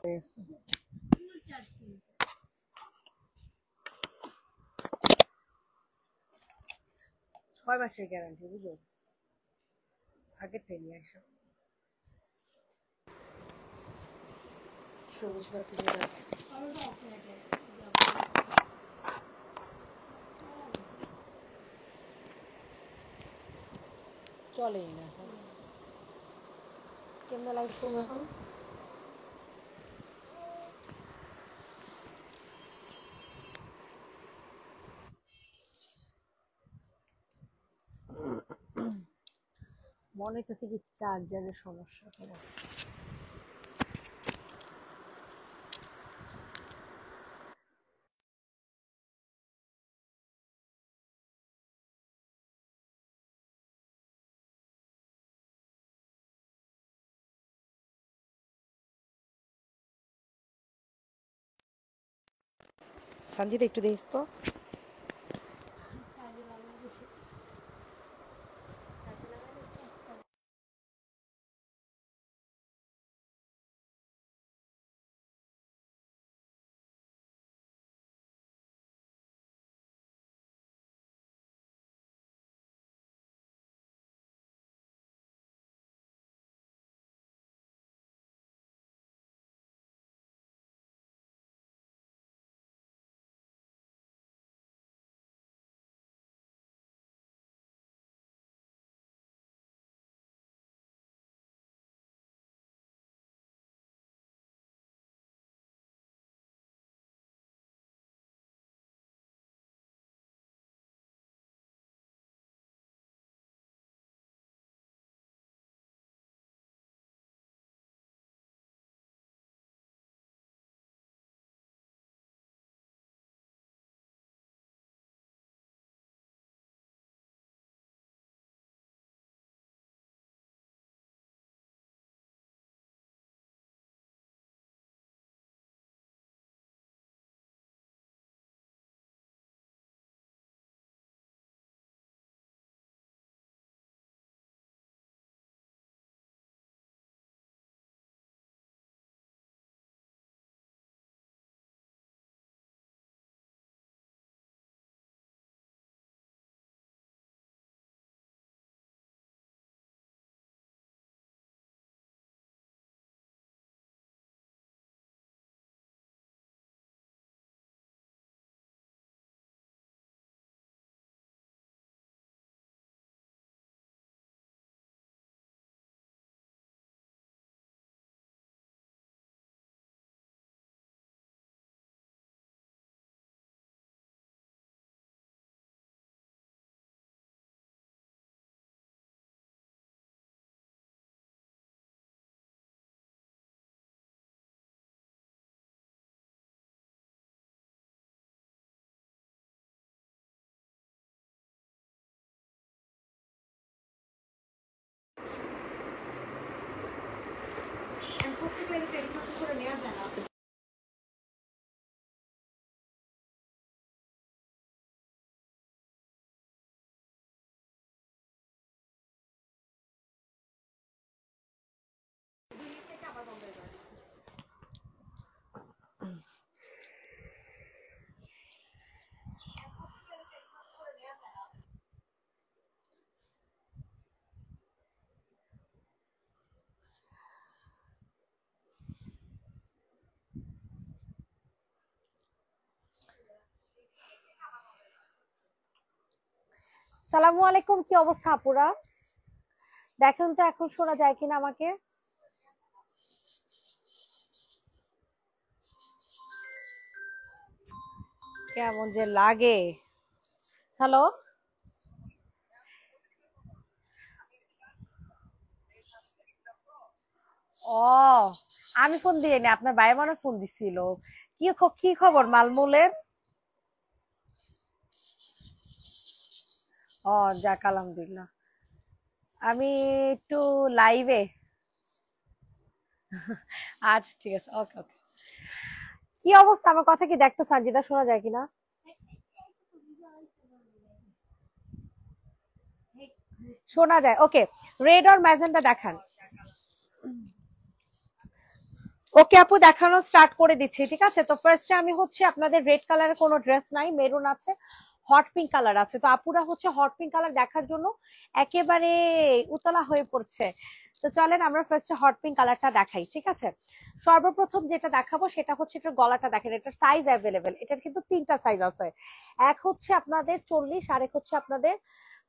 6 মাসের গ্যারান্টি বুঝো আগের টাইমে একশো সবুজ বাতি চলেই না কেমন লাইট করবো এখন মনে হইতেছে কি চার্জারের সমস্যা তোমার সঞ্জিত একটু দেখিস তো সালামু আলাইকুম কি অবস্থা আপুরা দেখেন তো এখন শোনা যায় কিনা আমাকে কেমন যে লাগে হ্যালো ও আমি ফোন দিইনি আপনার ভাই মনে ফোন দিছিল কি খবর মালমুলের ও যাক আলহামদুলিল্লাহ আমি একটু লাইভে আচ্ছা ঠিক আছে ওকে ওকে কি অবস্থা আমার কথা কি দেখতে সঞ্জিতা শোনা যায় কিনা শোনা যায় ওকে রেড আর ম্যাজেন্টা দেখান ওকে আপু, দেখানো স্টার্ট করে দিচ্ছি, ঠিক আছে। তো ফার্স্টে আমি হচ্ছে আপনাদের রেড কালারের কোনো ড্রেস নাই, মেরুন আছে, হট পিঙ্ক কালার আছে। তো আপুরা হচ্ছে হট পিঙ্ক কালার দেখার জন্য একেবারে উতলা হয়ে পড়ছে। তো চলেন আমরা ফার্স্টে হট পিঙ্ক কালারটা দেখাই, ঠিক আছে। সর্বপ্রথম যেটা দেখাবো সেটা হচ্ছে এটার গলাটা দেখেন, এটার সাইজ অ্যাভেলেবেল। এটার কিন্তু তিনটা সাইজ আছে, এক হচ্ছে আপনাদের 40, আর এক হচ্ছে আপনাদের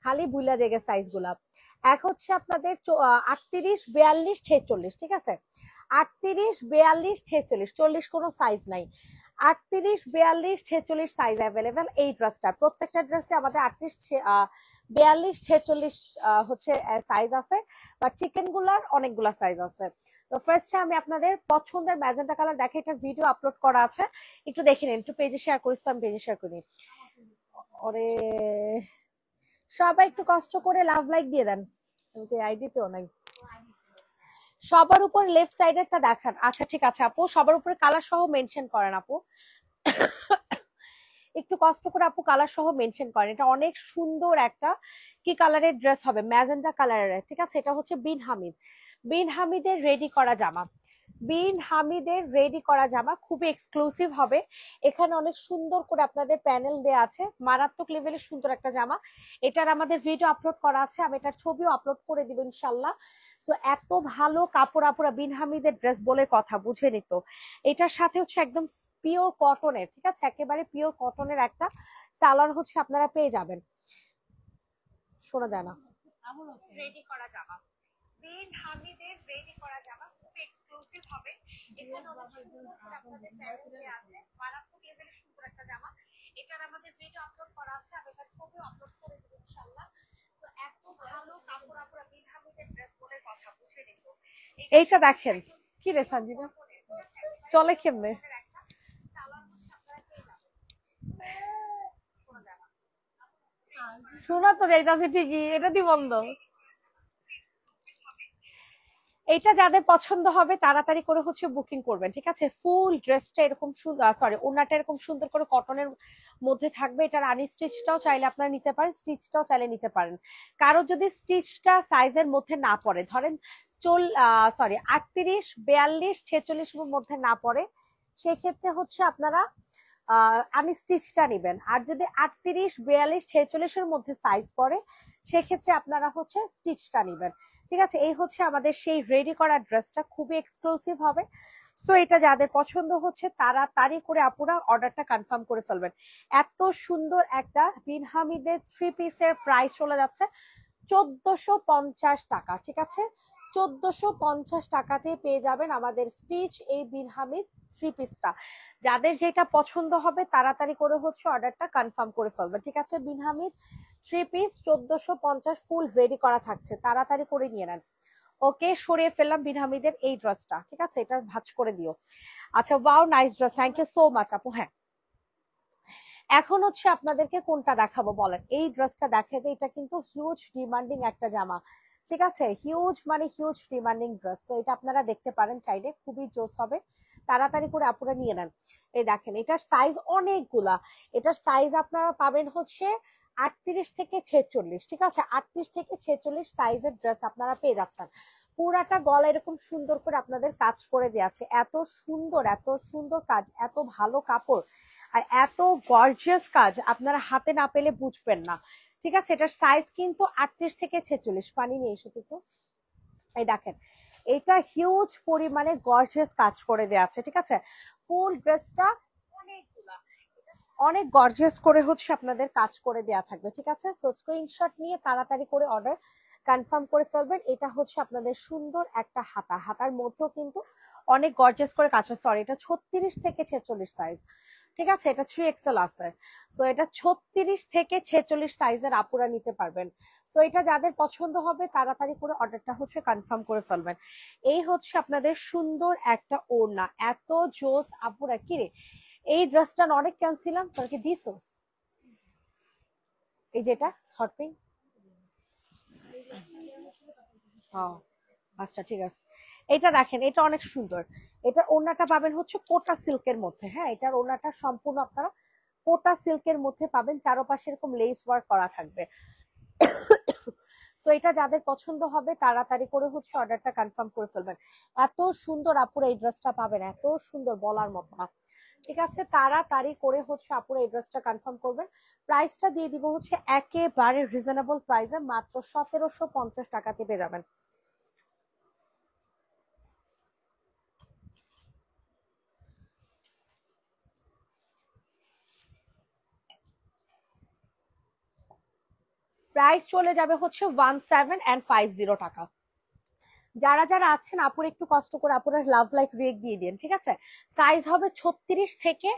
খালি বুইলা জায়গা সাইজ গুলা। এক হচ্ছে আপনাদের 38, 42, 46, ঠিক আছে। 38, 42, 46, 40 কোনো সাইজ নাই। 38, 42, 46 সাইজ অ্যাভেলেবেল এই ড্রেসটা। প্রত্যেকটা ড্রেসে আমাদের 38, 42, 46 হচ্ছে সাইজ আছে, বা চিকেন গুলার অনেকগুলা সাইজ আছে। তো ফার্স্টে আমি আপনাদের পছন্দের ম্যাজেন্টা কালার দেখে, এটা ভিডিও আপলোড করা আছে, একটু দেখে নিন। একটু পেজে শেয়ার করিস, আমি পেজে শেয়ার করি। ওরে সবাই একটু কষ্ট করে লাভ লাইক দিয়ে দেন, আইডিতেও নাই। সবার উপর লেফট সাইডেরটা দেখান। আচ্ছা ঠিক আছে আপু, সবার উপরে কালার সহ মেনশন করেন আপু, একটু কষ্ট করে আপু কালার সহ মেনশন করেন। এটা অনেক সুন্দর একটা কি কালারের ড্রেস হবে, ম্যাজেন্টা কালারের, ঠিক আছে। এটা হচ্ছে বিন হামিদ, বিন হামিদের রেডি করা জামা, বিন হামিদের রেডি করা জামা, খুবই এক্সক্লুসিভ হবে। এখানে অনেক সুন্দর করে আপনাদের প্যানেল দেয়া আছে, মারাত্মক লেভেলের সুন্দর একটা জামা। এটার আমাদের ভিডিও আপলোড করা আছে, আমি এটার ছবিও আপলোড করে দিব ইনশাল্লাহ। সো এত ভালো কাপড় আপুরা, বিন হামিদের ড্রেস বলে কথা, বুঝে নিত। এটার সাথে হচ্ছে একদম পিওর কটনের, ঠিক আছে, একেবারে পিওর কটনের একটা সালোয়ার হচ্ছে আপনারা পেয়ে যাবেন। শোনা যায় না, রেডি করা জামা, বিন হামিদের রেডি করা জামা, খুবই এক্সক্লুসিভ হবে। এখানে অনেক সুন্দর করে আপনাদের প্যানেল দেয়া আছে, মারাত্মক লেভেলের সুন্দর একটা জামা। এটার আমাদের ভিডিও আপলোড করা আছে, আমি এটার ছবিও আপলোড করে দেব ইনশাআল্লাহ। তো এত ভালো কাপড় আপুরা, বিন হামিদের ড্রেস বলে কথা, বুঝে নিত। এইটা দেখেন কি রে সঞ্জিনা, চলে কেমনে, শোনা তো যাইতাছে ঠিকই, এটা দি বন্ধ। এইটা যাদের পছন্দ হবে তাড়াতাড়ি করে হচ্ছে বুকিং করবেন, ঠিক আছে। ফুল ড্রেসটা এরকম সুন্দর, সরি ওড়নাটা এরকম সুন্দর করে কটনের মধ্যে থাকবে। এটার আনস্টিচটাও চাইলে আপনারা নিতে পারেন, স্টিচটাও চাইলে নিতে পারেন। কারো যদি স্টিচটা সাইজের মধ্যে না পড়ে, ধরেন 38, 42, 46 মধ্যে না পড়ে, সেক্ষেত্রে হচ্ছে আপনারা আনস্টিচটা নিবেন। আর যদি 38, 42, 46 মধ্যে সাইজ পড়ে, সেক্ষেত্রে আপনারা হচ্ছে স্টিচটা নিবেন, ঠিক আছে। এই হচ্ছে আমাদের সেই রেডি করা ড্রেসটা, খুবই এক্সক্লুসিভ হবে। সো এটা যাদের পছন্দ হচ্ছে তাড়াতাড়ি করে আপুরা অর্ডারটা কনফার্ম করে ফেলবেন। এত সুন্দর একটা বিন হামিদের 3 পিসের প্রাইস চলে যাচ্ছে 1450 টাকা, ঠিক আছে। 1450 টাকাতে পেয়ে যাবেন আমাদের স্টিচ এই বিন হামিদ 3 পিসটা। যাদের যেটা পছন্দ হবে তাড়াতাড়ি করে হচ্ছে অর্ডারটা কনফার্ম করে ফেলবেন, ঠিক আছে। বিন হামিদ 3 পিস 1450 ফুল রেডি করা থাকছে, তাড়াতাড়ি করে নিয়ে নেন। ওকে, সরিয়ে ফেললাম বিন হামিদের এই ড্রেসটা, ঠিক আছে, এটা ভাঁজ করে দিও। আচ্ছা, wow nice dress, thank you so much আপু। হ্যাঁ, এখন হচ্ছে আপনাদেরকে কোনটা দেখাবো বলেন। এই ড্রেসটা দেখাতে, এটা কিন্তু হিউজ ডিমান্ডিং একটা জামা, ঠিক আছে, হিউজ মানে হিউজ ডিমান্ডিং ড্রেস। তো এটা আপনারা দেখতে পারেন চাইলে, খুবই জোস হবে, তাড়াতাড়ি করে আপুরা নিয়ে নেন। এই দেখেন এটার সাইজ অনেকগুলা, এটার সাইজ আপনারা পাবেন হচ্ছে 38 থেকে 46, ঠিক আছে। 38 থেকে 46 সাইজের ড্রেস আপনারা পেয়ে যাচ্ছেন। পুরাটা গলা এরকম সুন্দর করে আপনাদের কাজ করে দেওয়া আছে, এত সুন্দর, এত সুন্দর কাজ, এত ভালো কাপড়, আর এত গর্জিয়াস কাজ আপনারা হাতে না পেলে বুঝবেন না, ঠিক আছে। এটার সাইজ কিন্তু 38 থেকে 46, পানি নিয়ে এসো তো। এই দেখেন এটা হিউজ পরিমাণে গর্জিয়াস কাজ করে দেওয়া আছে, ঠিক আছে। ফুল ড্রেসটা অনেক গর্জিয়াস করে হচ্ছে আপনাদের কাজ করে দেওয়া থাকবে, ঠিক আছে। সো স্ক্রিনশট নিয়ে তাড়াতাড়ি করে অর্ডার কনফার্ম করে ফেলবেন। এটা হচ্ছে আপনাদের সুন্দর একটা হাতা, হাতার মধ্যেও কিন্তু অনেক গর্জিয়াস করে কাজ। সরি, এটা 36 থেকে 46 সাইজ, ঠিক আছে। এটা 3XL আছে। সো এটা 36 থেকে 46 সাইজের আপুরা নিতে পারবেন। সো এটা যাদের পছন্দ হবে তাড়াতাড়ি করে অর্ডারটা হচ্ছে কনফার্ম করে ফেলবেন। এই হচ্ছে আপনাদের সুন্দর একটা ওড়না, এত জোস আপুরা। কি রে, এই ড্রেসটা অনেক ক্যান্সিলাম, তোর কি দিছো? এই যেটা হট পিঙ্ক, হ্যাঁ আচ্ছা ঠিক আছে। এটা দেখেন, এটা অনেক সুন্দর। এটার ওড়নাটা পাবেন হচ্ছে কোটা সিল্কের মধ্যে, হ্যাঁ, এটার ওড়নাটা সম্পূর্ণ আপনারা কোটা সিল্কের মধ্যে পাবেন, চারপাশে এরকম লেস ওয়ার্ক করা থাকবে। সো তো এটা যাদের পছন্দ হবে তাড়াতাড়ি করে হচ্ছে অর্ডারটা কনফার্ম করে ফেলবেন। এত সুন্দর আপুরা এই ড্রেসটা পাবেন, এত সুন্দর বলার মতো না। ঠিক আছে, তাড়াতাড়ি করে হচ্ছে আপুরা এই ড্রেসটা কনফার্ম করবেন। প্রাইসটা দিয়ে দিব হচ্ছে একেবারে রিজনেবল প্রাইসে, মাত্র 1750 টাকাতে পেয়ে যাবেন। প্রাইস চলে যাবে হচ্ছে 1750 টাকা। যারা যারা আছেন আপুর একটু কষ্ট করে আপুরা লাভ লাইক রিয়েক্ট দিয়ে দিন, ঠিক আছে। সাইজ হবে 36 থেকে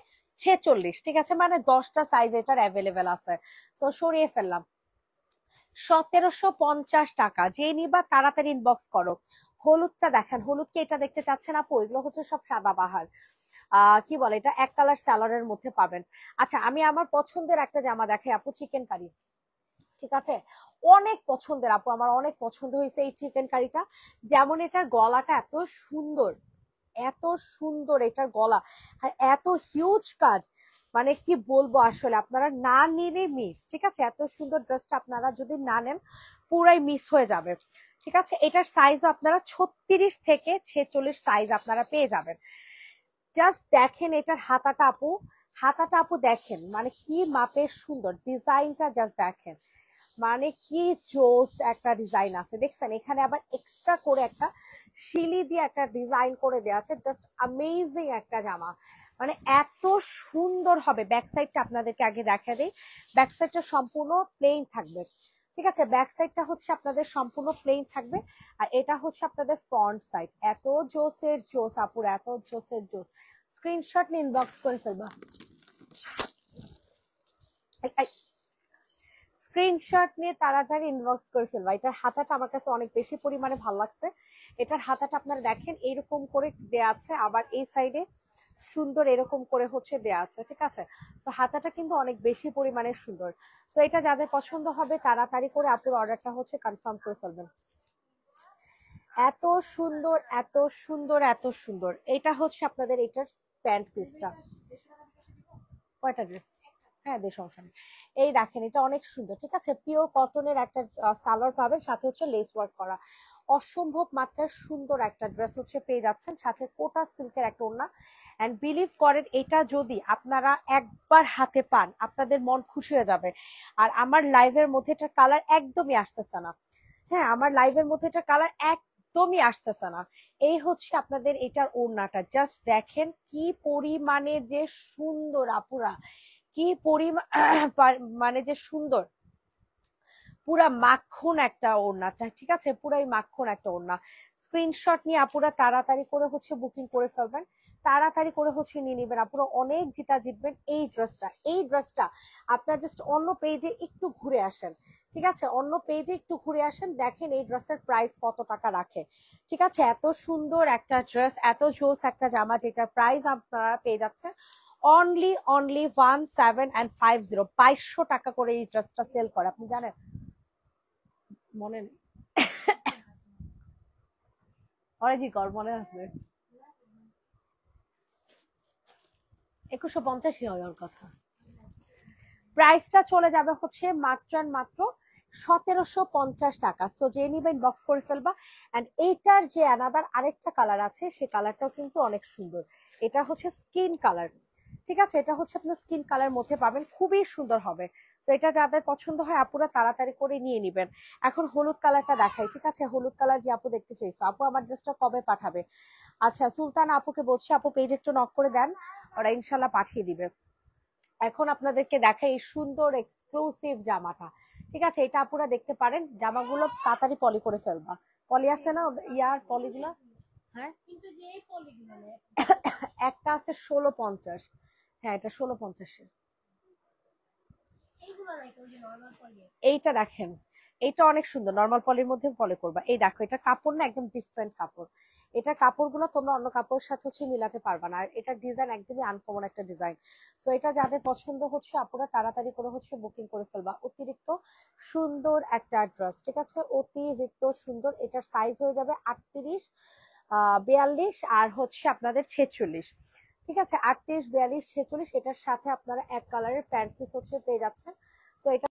46, ঠিক আছে, মানে 10টা সাইজ এটার অ্যাভেলেবেল আছে। তো সরিয়ে ফেললাম। 1750 টাকা, যে নিবা তাড়াতাড়ি ইনবক্স করো। হলুদটা দেখেন, হলুদ কি এটা দেখতে চাচ্ছেন আপু? এগুলো হচ্ছে সব সাদা বাহার, কি বলে এটা, এক কালার স্যালাডের মধ্যে পাবেন। আচ্ছা, আমি আমার পছন্দের একটা জামা দেখাই আপু, চিকেন কারি। ঠিক আছে, অনেক পছন্দের আপু, আমার অনেক পছন্দ হয়েছে এই চিকেন কারিটা। যেমন এটার গলাটা এত সুন্দর, এত সুন্দর এটার গলা, আর এত হিউজ কাজ, মানে কি বলবো আসলে, আপনারা না নিলে মিস। ঠিক আছে, এত সুন্দর ড্রেসটা আপনারা যদি না নেন পুরাই মিস হয়ে যাবে। ঠিক আছে, এটার সাইজ আপনারা 36 থেকে 46 সাইজ আপনারা পেয়ে যাবেন। জাস্ট দেখেন এটার হাতাটা আপু, হাতাটা আপু দেখেন, মানে কি মাপের সুন্দর ডিজাইনটা, জাস্ট দেখেন মানে কি জোস একটা ডিজাইন আছে, দেখছেন? এখানে আবার এক্সট্রা করে একটা শিলি দিয়ে একটা ডিজাইন করে দেওয়া আছে, জাস্ট অ্যামেজিং একটা জামা, মানে এত সুন্দর হবে। ব্যাক সাইডটা আপনাদেরকে আগে দেখা দেই, ব্যাক সাইডটা সম্পূর্ণ প্লেন থাকবে। ঠিক আছে, ব্যাক সাইডটা হচ্ছে আপনাদের সম্পূর্ণ প্লেন থাকবে, আর এটা হচ্ছে আপনাদের ফ্রন্ট সাইড। এত জোসের জোস আপুর, এত জোসের জোস। স্ক্রিনশট নিয়ে ইনবক্স করে ফেলবা, স্ক্রিনশট নিয়ে তাড়াতাড়ি ইনবক্স করে ফেলবা। এটার হাতাটা আমার কাছে অনেক বেশি পরিমাণে ভালো লাগছে। এটার হাতাটা আপনারা দেখেন এইরকম করে দেয়া আছে, আবার এই সাইডে সুন্দর এরকম করে হচ্ছে দেয়া আছে। ঠিক আছে, তো হাতাটা কিন্তু অনেক বেশি পরিমাণে সুন্দর। তো এটা যাদের পছন্দ হবে তাড়াতাড়ি করে আপনার অর্ডারটা হচ্ছে কনফার্ম করে ফেলবেন। এত সুন্দর, এত সুন্দর, এত সুন্দর। এটা হচ্ছে আপনাদের এটার প্যান্ট পিসটা। কয়টা ড্রেস? হ্যাঁ, বেশ সমস্যা নেই। এই দেখেন, এটা অনেক সুন্দর। ঠিক আছে, পিওর কটনের একটা সালোয়ার পাবেন, সাথে হচ্ছে লেস ওয়ার্ক করা, অসম্ভব মাত্রার সুন্দর একটা ড্রেস হচ্ছে পেয়ে যাচ্ছেন, সাথে কোটা সিল্কের একটা ওড়না। এন্ড বিলিভ করেন, এটা যদি আপনারা একবার হাতে পান আপনাদের মন খুশি হয়ে যাবে। আর আমার লাইভের মধ্যে এটার কালার একদমই আসতেছে না। হ্যাঁ, আমার লাইভের মধ্যে এটার কালার একদমই আসতেছে না। এই হচ্ছে আপনাদের এটার ওড়নাটা, জাস্ট দেখেন কি পরিমাণে যে সুন্দর আপুরা, কি পরিমাণ মানে যে সুন্দর, পুরা মাখন একটা ওড়নাটা। ঠিক আছে, পুরাই মাখন একটা ওড়না। স্ক্রিনশট নিয়ে আপুরা তাড়াতাড়ি করে হচ্ছে বুকিং করে ফেলবেন, তাড়াতাড়ি করে হচ্ছে নিয়ে নিবেন। আপুরা অনেক জিতা জিতবেন। এই ড্রেসটা, এই ড্রেসটা আপনার জাস্ট অন্য পেজে একটু ঘুরে আসেন। ঠিক আছে, অন্য পেজে একটু ঘুরে আসেন, দেখেন এই ড্রেসের প্রাইস কত টাকা রাখে। ঠিক আছে, এত সুন্দর একটা ড্রেস, এত জোস একটা জামা, যেটা প্রাইস আপনারা পেয়ে যাচ্ছেন অনলি অনলি 1750, 2200 টাকা করে এই ড্রেসটা সেল করে, আপনি জানেন? মনে নেই, অরেজি কর, মনে আছে 2150 হওয়ার কথা। প্রাইসটা চলে যাবে হচ্ছে মাত্র মাত্র 1750 টাকা। সো যে নিবেন বক্স করে ফেলবা। এন্ড এইটার যে অ্যানাদার আরেকটা কালার আছে, সে কালারটাও কিন্তু অনেক সুন্দর। এটা হচ্ছে স্কিন কালার। ঠিক আছে, এটা হচ্ছে আপনার স্কিন কালার মধ্যে পাবেন, খুবই সুন্দর হবে। তো এটা যাদের পছন্দ হয় আপুরা তাড়াতাড়ি করে নিয়ে নিবেন। এখন হলুদ কালারটা দেখাই। ঠিক আছে, হলুদ কালার যে আপু দেখতে চাইছো, আপু আমার ড্রেসটা কবে পাঠাবে? আচ্ছা, সুলতান আপুকে বলছি, আপু পেজ একটু নক করে দেন, ওরা ইনশাল্লাহ পাঠিয়ে দিবে। এখন আপনাদেরকে দেখাই এই সুন্দর এক্সক্লুসিভ জামাটা। ঠিক আছে, এটা আপুরা দেখতে পারেন, জামাগুলো তাড়াতাড়ি পলি করে ফেলবা। পলি আছে না ইয়ার পলিগুলো? হ্যাঁ, একটা আছে 1650। হ্যাঁ, এটা 1650। এইটা দেখেন, এইটা অনেক সুন্দর, নর্মাল পলির মধ্যে পলি করবা। এই দেখো, এটা কাপড় না একদম ডিফারেন্ট কাপড়। এটা কাপড়গুলো তোমরা অন্য কাপড়ের সাথে হচ্ছে মিলাতে পারবা না, আর এটার ডিজাইন একদমই আনকমন একটা ডিজাইন। সো এটা যাদের পছন্দ হচ্ছে আপুরা তাড়াতাড়ি করে হচ্ছে বুকিং করে ফেলবা। অতিরিক্ত সুন্দর একটা ড্রেস, ঠিক আছে, অতিরিক্ত সুন্দর। এটার সাইজ হয়ে যাবে 38, 42 আর হচ্ছে আপনাদের 46। ঠিক আছে, 38, 42, 46, এটার সাথে আপনারা এক কালারের প্যান্ট পিস হচ্ছে পেয়ে যাচ্ছেন। তো এটা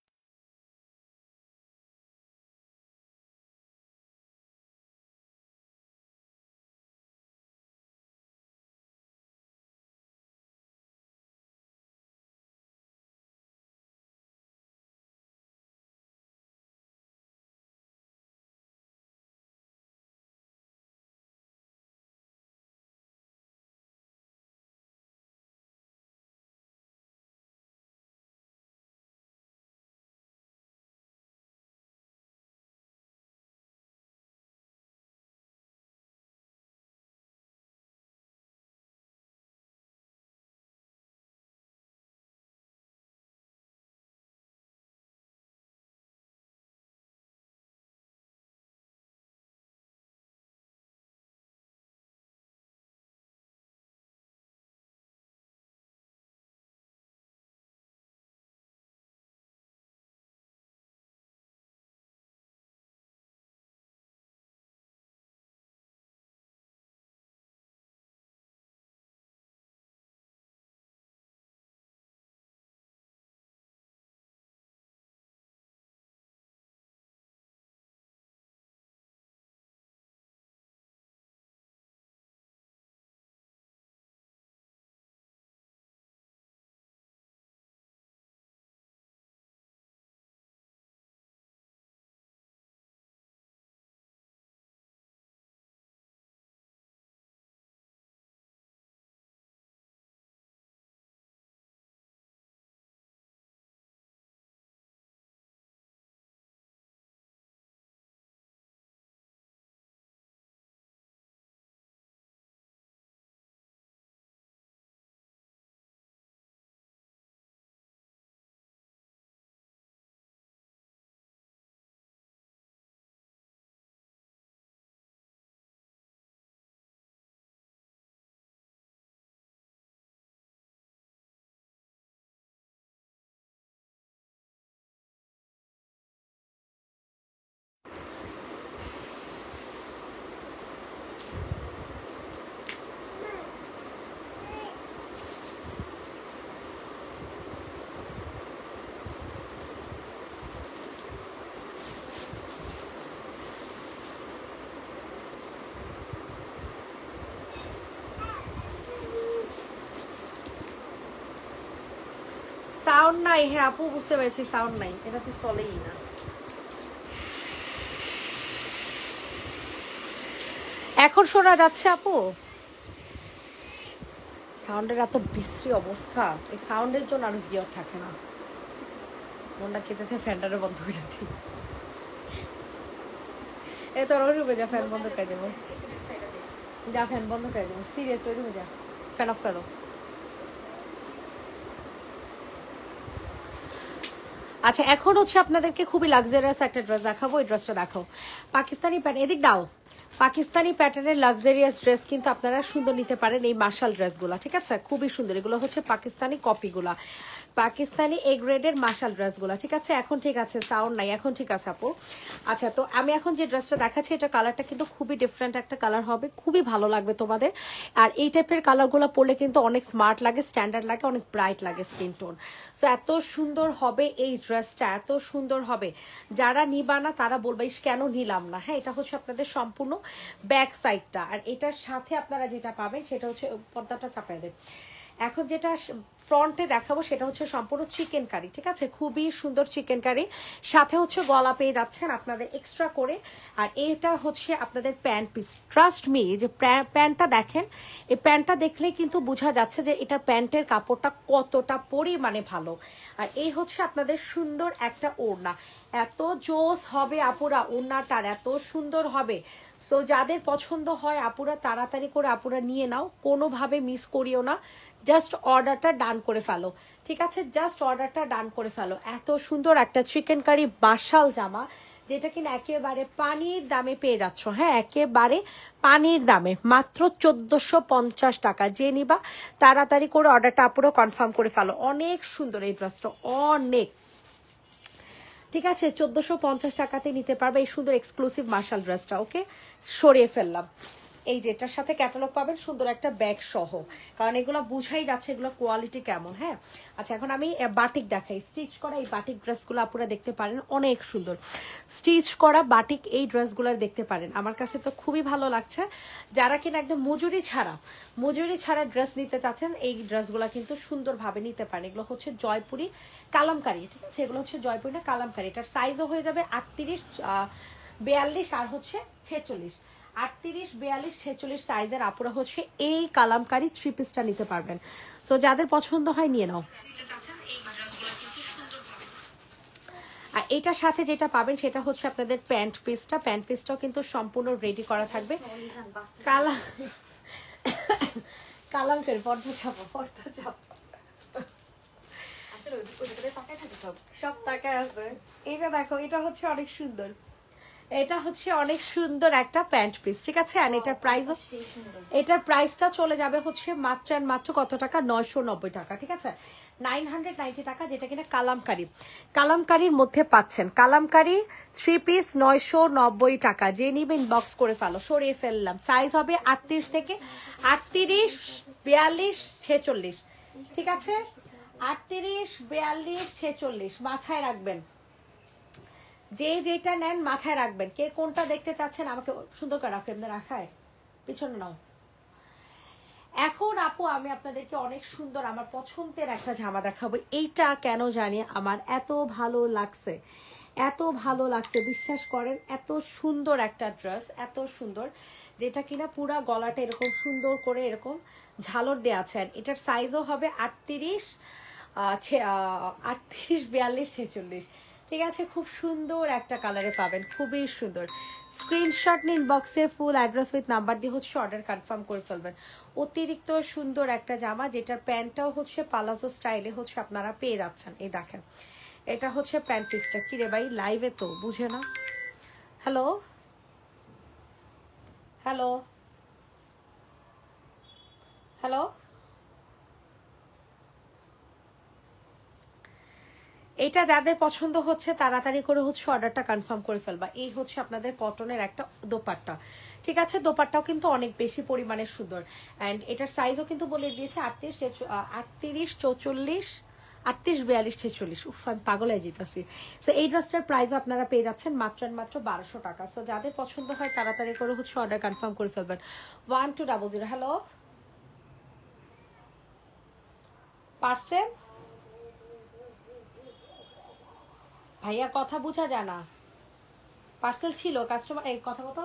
সাউন্ড নাই। হ্যাঁ আপু বুঝতে পেরেছি, সাউন্ড নাই, এটা তো চলেই না। এখন শোনা যাচ্ছে আপু? সাউন্ডের এত বিশ্রী অবস্থা, এই সাউন্ডের জন্য আর ভিডিও থাকে না। মনটা খেতেছে ফ্যানটারে বন্ধ করে দিই। এ তোর ওই রুমে যা, ফ্যান বন্ধ করে দেবো। যা ফ্যান বন্ধ করে দেবো, সিরিয়াস, ওই রুমে যা, ফ্যান অফ করে দাও। আচ্ছা এখন হচ্ছে আপনাদেরকে খুবই লাক্সারিয়াস একটা ড্রেস দেখাবো। এই ড্রেসটা দেখাও, পাকিস্তানি প্যাটার্ন, এদিক দাও। পাকিস্তানি প্যাটার্নের লাক্সারিয়াস ড্রেস কিন্তু আপনারা সুন্দর নিতে পারেন, এই মার্শাল ড্রেসগুলো, ঠিক আছে, খুবই সুন্দর। এগুলো হচ্ছে পাকিস্তানি কপিগুলা, পাকিস্তানি এ গ্রেডের মার্শাল ড্রেসগুলো, ঠিক আছে। এখন ঠিক আছে, সাউন্ড নাই, এখন ঠিক আছে আপু। আচ্ছা তো আমি এখন যে ড্রেসটা দেখাচ্ছি, এটা কালারটা কিন্তু খুবই ডিফারেন্ট একটা কালার হবে, খুবই ভালো লাগবে তোমাদের। আর এই টাইপের কালারগুলো পরলে কিন্তু অনেক স্মার্ট লাগে, স্ট্যান্ডার্ড লাগে, অনেক ব্রাইট লাগে স্কিন টোন। সো এত সুন্দর হবে এই ড্রেসটা, এত সুন্দর হবে, যারা নিবা না তারা বলবে ইস কেন নিলাম না। হ্যাঁ এটা হচ্ছে আপনাদের সম্পূর্ণ ব্যাক সাইডটা। আর এটার সাথে আপনারা যেটা পাবেন সেটা হচ্ছে, পর্দাটা চাপায় দেন। এখন যেটা ফ্রন্টে দেখাবো সেটা হচ্ছে সম্পূর্ণ চিকেন কারি, ঠিক আছে, খুবই সুন্দর চিকেন কারি। সাথে হচ্ছে গলা পেয়ে যাচ্ছেন আপনাদের এক্সট্রা করে। আর এটা হচ্ছে আপনাদের প্যান্ট পিস। ট্রাস্ট মি, যে প্যান্টটা দেখেন, এই প্যান্টটা দেখলেই কিন্তু বোঝা যাচ্ছে যে এটা প্যান্টের কাপড়টা কতটা পরিমাণে ভালো। আর এই হচ্ছে আপনাদের সুন্দর একটা ওড়না, এত জোস হবে আপুরা, ওড়নাটার এত সুন্দর হবে। সো যাদের পছন্দ হয় আপুরা তাড়াতাড়ি করে আপুরা নিয়ে নাও, কোনোভাবে মিস করিও না, জাস্ট অর্ডারটা ডান করে ফেলো, ঠিক আছে, জাস্ট অর্ডারটা ডান করে ফেলো। এত সুন্দর একটা চিকেন কারি মার্শাল জামা, যেটা কিনা একেবারে পানির দামে পেয়ে যাচ্ছ। হ্যাঁ একেবারে পানির দামে, মাত্র 1450 টাকা। যে নিবা তাড়াতাড়ি করে অর্ডারটা আপুরা কনফার্ম করে ফেলো। অনেক সুন্দর এই ড্রেসটা, অনেক, ঠিক আছে, 1450 টাকাতে নিতে পারবে এই সুন্দর এক্সক্লুসিভ মার্শাল ড্রেসটা। ওকে, সরিয়ে ফেললাম। এই যে এটার সাথে ক্যাটালগ পাবেন, সুন্দর একটা ব্যাগ সহ, কারণ এগুলো বুঝাই যাচ্ছে এগুলো কোয়ালিটি কেমন। হ্যাঁ আচ্ছা এখন আমি বাটিক দেখাই, স্টিচ করা এই বাটিক ড্রেসগুলো আপনারা দেখতে পারেন, অনেক সুন্দর স্টিচ করা বাটিক এই ড্রেসগুলো দেখতে পারেন। আমার কাছে তো খুবই ভালো লাগছে। যারা কিনা একদম মজুরি ছাড়া ড্রেস নিতে চাচ্ছেন, এই ড্রেসগুলো কিন্তু সুন্দরভাবে নিতে পারেন। এগুলো হচ্ছে জয়পুরি কালামকারি, ঠিক আছে, এগুলো হচ্ছে জয়পুরি না কালামকারি। এটার সাইজও হয়ে যাবে 38, 42 আর হচ্ছে 46, 38, 42, 46 সাইজের আপুরা হচ্ছে এই কালামকারি থ্রি পিসটা নিতে পারবেন। সো যাদের পছন্দ হয় নিয়ে নাও। আর এটার সাথে যেটা পাবেন সেটা হচ্ছে আপনাদের প্যান্ট পিসটা, প্যান্ট পিসটাও কিন্তু সম্পূর্ণ রেডি করা থাকবে। কালামকারি, পর্দা চাপ সব তাকায় আছে। এটা দেখো, এটা হচ্ছে অনেক সুন্দর, এটা হচ্ছে অনেক সুন্দর একটা প্যান্ট পিস, ঠিক আছে। আর এটার প্রাইসটা চলে যাবে হচ্ছে মাত্র মাত্র কত টাকা, 990 টাকা, ঠিক আছে, 990 টাকা, যেটা কিনা কালামকারির মধ্যে পাচ্ছেন। কালামকারি থ্রি পিস 990 টাকা। যে নিবে ইনবক্স করে ফেলো, সরিয়ে ফেললাম। সাইজ হবে 38 থেকে 38, 42, 46, ঠিক আছে, 38, 42, 46 মাথায় রাখবেন। যে যেটা নেন মাথায় রাখবেন, কে কোনটা দেখতে চাচ্ছেন আমাকে সুন্দর করে রাখো, এমনি রাখায় পিছনে নাও। এখন আপু আমি আপনাদেরকে অনেক সুন্দর আমার পছন্দের একটা জামা দেখাবো। এইটা কেন জানি আমার এত ভালো লাগছে, এত ভালো লাগছে, বিশ্বাস করেন, এত সুন্দর একটা ড্রেস, এত সুন্দর, যেটা কিনা পুরা গলাটা এরকম সুন্দর করে এরকম ঝালর দেওয়া আছে। আর এটার সাইজও হবে 38, 38, 42, 46, ঠিক আছে, খুব সুন্দর একটা কালারে পাবেন, খুবই সুন্দর। স্ক্রিনশট নিন, বক্সে ফুল অ্যাড্রেস উইথ নাম্বার দিয়ে হচ্ছে অর্ডার কনফার্ম করে ফেলবেন। অতিরিক্ত সুন্দর একটা জামা, যেটার প্যান্টটাও হচ্ছে পালাজো স্টাইলে হচ্ছে আপনারা পেয়ে যাচ্ছেন। এই দেখেন, এটা হচ্ছে প্যান্ট পিসটা। কি রে ভাই, লাইভে তো বুঝে না। হ্যালো হ্যালো হ্যালো, এটা যাদের পছন্দ হচ্ছে তাড়াতাড়ি করে হচ্ছে অর্ডারটা কনফার্ম করে ফেলবা। এই হচ্ছে আপনাদের কটনের একটা দোপাট্টা, ঠিক আছে, দোপাট্টাও কিন্তু অনেক বেশি পরিমাণে সুন্দর। অ্যান্ড এটার সাইজও কিন্তু বলে দিয়েছে 38, 44, 38, 42, 46। উফ আমি পাগল হয়ে যেতেছি। সো এই ড্রেসটার প্রাইস আপনারা পেয়ে যাচ্ছেন মাত্র 1200 টাকা। সো যাদের পছন্দ হয় তাড়াতাড়ি করে হচ্ছে অর্ডার কনফার্ম করে ফেলবেন। 1200। হ্যালো, পার্সেল ভাইয়া কথা বোঝা যায় না, পার্সেল ছিল কাস্টমার, এই কথা কত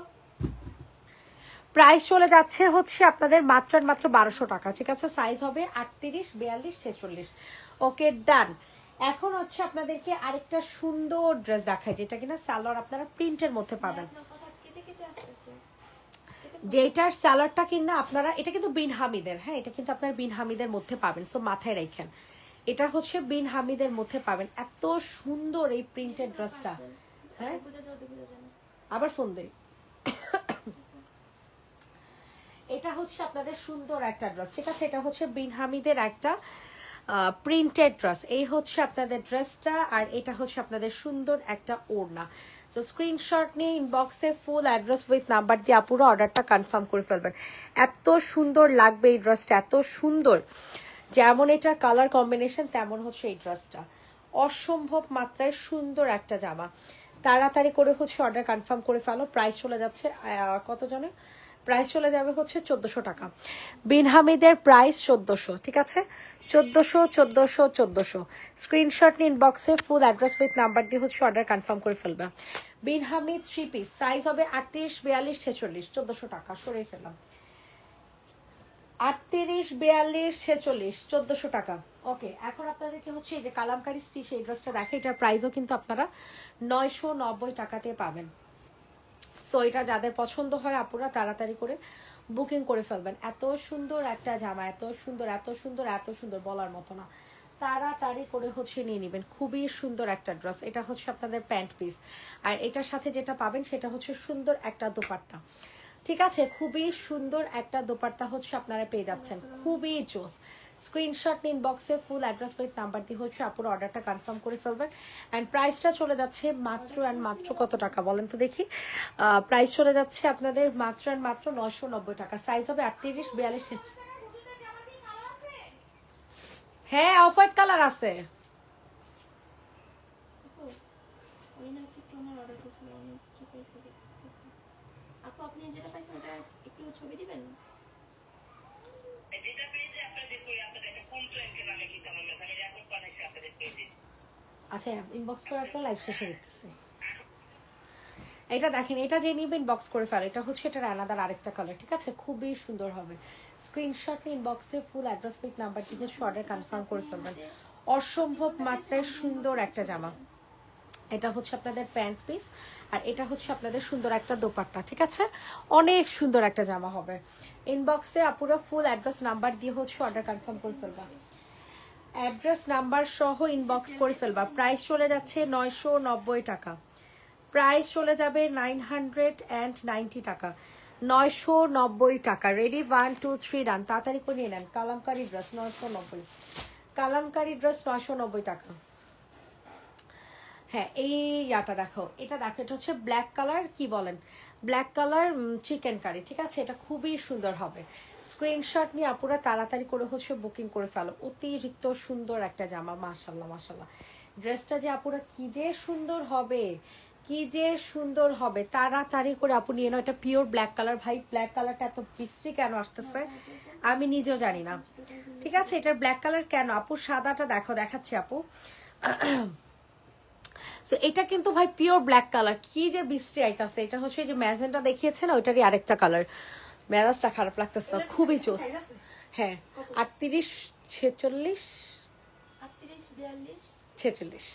প্রাইস চলে যাচ্ছে হচ্ছে আপনাদের মাত্র 1200 টাকা। ঠিক আছে, সাইজ হবে 38, 42, 46। ওকে ডান। এখন হচ্ছে আপনাদেরকে আরেকটা সুন্দর ড্রেস দেখায় যেটা কিনা সালোয়ার আপনারা প্রিন্টের মধ্যে পাবেন, যেটার সালোয়ারটা কিনা আপনারা, এটা কিন্তু বিন হামিদের, হ্যাঁ এটা কিন্তু আপনার বিন হামিদের মধ্যে পাবেন, সো মাথায় রাখেন এটা হচ্ছে বিন হামিদের মধ্যে পাবেন। এত সুন্দর এই প্রিন্টেড ড্রেসটা। হ্যাঁ আবার ফোন দেই। এটা হচ্ছে আপনাদের সুন্দর একটা ড্রেস। ঠিক আছে, এটা হচ্ছে বিন হামিদের একটা প্রিন্টেড ড্রেস। এই হচ্ছে আপনাদের ড্রেসটা, আর এটা হচ্ছে আপনাদের সুন্দর একটা ওড়না। তো স্ক্রিনশট নিয়ে ইনবক্সে ফুল অ্যাড্রেস উইথ নাম্বার দিয়ে পুরো অর্ডারটা কনফার্ম করে ফেলবেন। এত সুন্দর লাগবে এই ড্রেসটা, এত সুন্দর, যেমন এটার কালার কম্বিনেশন তেমন হচ্ছে এই ড্রেসটা। অসম্ভব মাত্রায় সুন্দর একটা জামা। তাড়াতাড়ি করে হচ্ছে অর্ডার কনফার্ম করে ফেলো। প্রাইস চলে যাচ্ছে কত জনে, প্রাইস চলে যাবে হচ্ছে 1400 টাকা। বিন হামিদের প্রাইস 1400। ঠিক আছে, 1400। স্ক্রিনশট নিয়ে ইনবক্সে ফুল অ্যাড্রেস উইথ নাম্বার দিয়ে হচ্ছে অর্ডার কনফার্ম করে ফেলবে। বিন হামিদ 3 পিস, সাইজ হবে 38, 42, 46, 1400 টাকা। সরিয়ে ফেললাম 38, 42, 46, 1400 টাকা। ওকে, এখন আপনাদেরকে হচ্ছে এই যে কালামকারী স্টিচ এই ড্রেসটা দেখে, এটার প্রাইসও কিন্তু আপনারা 990 টাকাতে পাবেন। সো এটা যাদের পছন্দ হয় আপুরা তাড়াতাড়ি করে বুকিং করে ফেলবেন। এত সুন্দর একটা জামা, এত সুন্দর, এত সুন্দর, এত সুন্দর, বলার মতো না। তাড়াতাড়ি করে হচ্ছে নিয়ে নেবেন। খুবই সুন্দর একটা ড্রেস। এটা হচ্ছে আপনাদের প্যান্ট পিস, আর এটার সাথে যেটা পাবেন সেটা হচ্ছে সুন্দর একটা দোপাট্টা। ঠিক আছে, খুবই সুন্দর একটা দোপাট্টা হচ্ছে আপনারা পেয়ে যাচ্ছেন, খুবই জোস। স্ক্রিনশট নিন, বক্সে ফুল অ্যাড্রেস উইথ নাম্বার দিয়ে হচ্ছে আপুর অর্ডারটা কনফার্ম করে ফেলবেন। অ্যান্ড প্রাইসটা চলে যাচ্ছে মাত্র অ্যান্ড মাত্র কত টাকা বলেন তো দেখি। প্রাইস চলে যাচ্ছে আপনাদের মাত্র অ্যান্ড মাত্র 990 টাকা। সাইজ হবে 38, 42। হ্যাঁ অফ হোয়াইট কালার আছে। আপনি যেটা পাইছেন ওটা একটু ছবি দিবেন। আচ্ছা ইনবক্স করে একটা লাইভ শেষে দেখতেছি। এটা দেখেন, এটা যে নিবেন ইনবক্স করে ফেলে, এটা হচ্ছে এটার আলাদা আরেকটা কালার। ঠিক আছে, খুবই সুন্দর হবে। স্ক্রিনশট নিয়ে ইনবক্সে ফুল অ্যাড্রেস উইথ নাম্বার দিয়ে অর্ডার কনফার্ম করে ফেলবেন। অসম্ভব মাত্রায় সুন্দর একটা জামা। এটা হচ্ছে আপনাদের প্যান্ট পিস, আর এটা হচ্ছে আপনাদের সুন্দর একটা দোপাট্টা। ঠিক আছে, অনেক সুন্দর একটা জামা হবে। ইনবক্সে আপুরা ফুল অ্যাড্রেস নাম্বার দিয়ে হচ্ছে অর্ডার কনফার্ম করে ফেলবা, অ্যাড্রেস নাম্বার সহ ইনবক্স করে ফেলবা। প্রাইস চলে যাচ্ছে 990 টাকা। প্রাইস চলে যাবে 990 টাকা। 990 টাকা। Ready, 1 2 3 run. তাড়াতাড়ি করে নিয়ে নেন। কালামকারী ড্রেস 990, কালামকারী ড্রেস 990 টাকা। হ্যাঁ এই ইয়াটা দেখো, এটা দেখো, এটা হচ্ছে ব্ল্যাক কালার, কি বলেন ব্ল্যাক কালার চিকেন কারি। ঠিক আছে, এটা খুবই সুন্দর হবে। স্ক্রিনশট নিয়ে আপুরা তাড়াতাড়ি করে হচ্ছে বুকিং করে ফেলো। অতিরিক্ত সুন্দর একটা জামা, মাশাল্লাহ মাশাল্লাহ। ড্রেসটা যে আপুরা কি যে সুন্দর হবে, কি যে সুন্দর হবে। তাড়াতাড়ি করে আপু নিয়ে নাও। এটা পিওর ব্ল্যাক কালার। ভাই ব্ল্যাক কালারটা এত বিশ্রী কেন আসতেছে আমি নিজেও জানি না। ঠিক আছে, এটার ব্ল্যাক কালার কেন আপু, সাদাটা দেখো, দেখাচ্ছি আপু। সো এটা কিন্তু ভাই পিওর ব্ল্যাক কালার, কি যে বিশ্রী আইতাছে। এটা হচ্ছে যে ম্যাজেন্টা দেখিয়েছে না, ওইটারই আরেকটা কালার। মেজাজটা খারাপ লাগতেছে, খুবই চোস। হ্যাঁ 38, 46, 46।